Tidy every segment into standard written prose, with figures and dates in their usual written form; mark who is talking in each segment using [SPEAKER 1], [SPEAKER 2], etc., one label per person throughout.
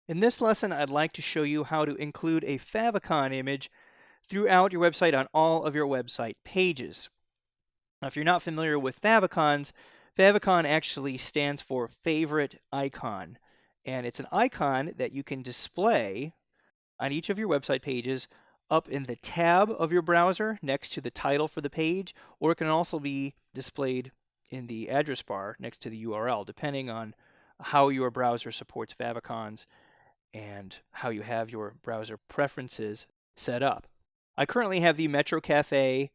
[SPEAKER 1] In this lesson, I'd like to show you how to include a favicon image throughout your website on all of your website pages. Now, if you're not familiar with favicons, favicon actually stands for favorite icon, and it's an icon that you can display on each of your website pages up in the tab of your browser next to the title for the page, or it can also be displayed in the address bar next to the URL, depending on how your browser supports favicons and how you have your browser preferences set up. I currently have the Metro Cafe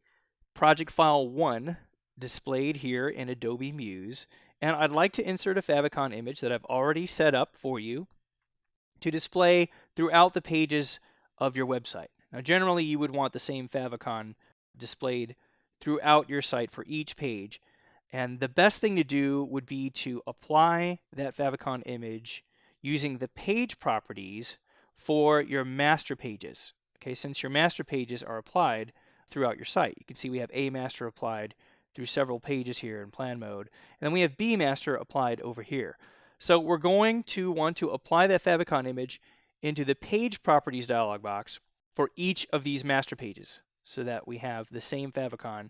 [SPEAKER 1] project file 1 displayed here in Adobe Muse, and I'd like to insert a favicon image that I've already set up for you to display throughout the pages of your website. Now, generally, you would want the same favicon displayed throughout your site for each page, and the best thing to do would be to apply that favicon image using the page properties for your master pages. Okay, since your master pages are applied throughout your site. You can see we have A master applied through several pages here in plan mode, and then we have B master applied over here. So we're going to want to apply that favicon image into the page properties dialog box for each of these master pages so that we have the same favicon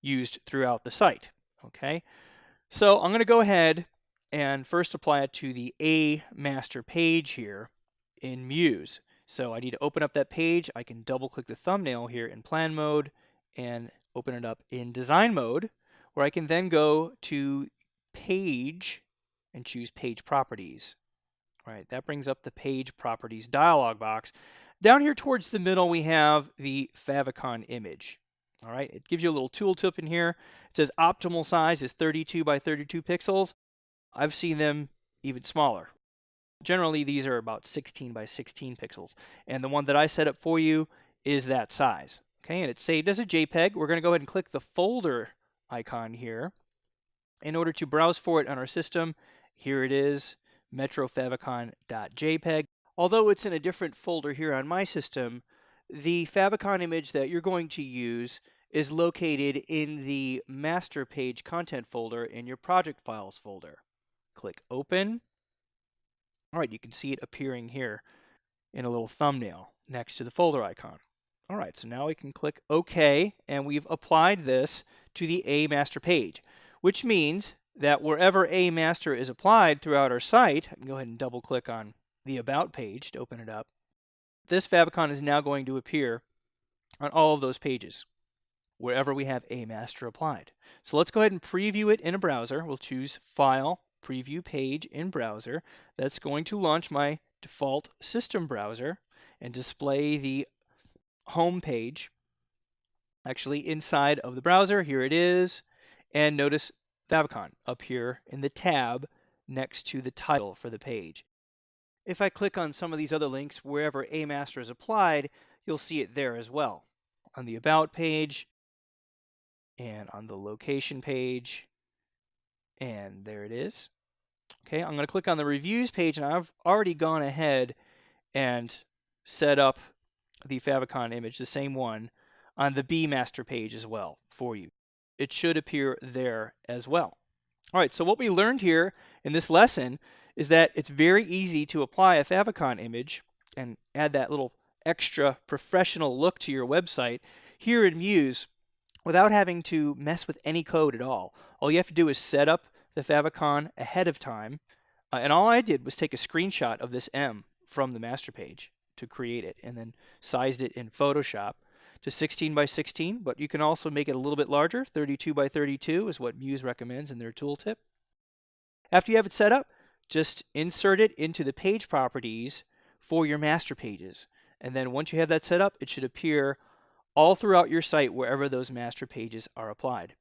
[SPEAKER 1] used throughout the site. Okay, so I'm going to go ahead and first apply it to the A master page here in Muse. So I need to open up that page. I can double click the thumbnail here in plan mode and open it up in design mode, where I can then go to page and choose page properties. All right, that brings up the page properties dialog box. Down here towards the middle, we have the favicon image. All right, it gives you a little tooltip in here. It says optimal size is 32 by 32 pixels. I've seen them even smaller. Generally, these are about 16 by 16 pixels, and the one that I set up for you is that size. Okay, and it's saved as a JPEG. We're going to go ahead and click the folder icon here in order to browse for it on our system. Here it is, metrofavicon.jpg. Although it's in a different folder here on my system, the favicon image that you're going to use is located in the master page content folder in your project files folder. Click open. All right, you can see it appearing here in a little thumbnail next to the folder icon. All right, so now we can click OK, and we've applied this to the A master page, which means that wherever A master is applied throughout our site, I can go ahead and double click on the About page to open it up. This favicon is now going to appear on all of those pages, wherever we have A master applied. So let's go ahead and preview it in a browser. We'll choose File, Preview Page in Browser. That's going to launch my default system browser and display the home page actually inside of the browser. Here it is, and notice favicon up here in the tab next to the title for the page. If I click on some of these other links wherever A master is applied, you'll see it there as well, on the About page and on the Location page, and there it is. Okay, I'm going to click on the Reviews page, and I've already gone ahead and set up the favicon image, the same one, on the B master page as well for you. It should appear there as well. All right, so what we learned here in this lesson is that it's very easy to apply a favicon image and add that little extra professional look to your website here in Muse without having to mess with any code at all. All you have to do is set up the favicon ahead of time, and all I did was take a screenshot of this M from the master page to create it, and then sized it in Photoshop to 16 by 16, but you can also make it a little bit larger. 32 by 32 is what Muse recommends in their tooltip. After you have it set up, just insert it into the page properties for your master pages, and then once you have that set up, it should appear all throughout your site wherever those master pages are applied.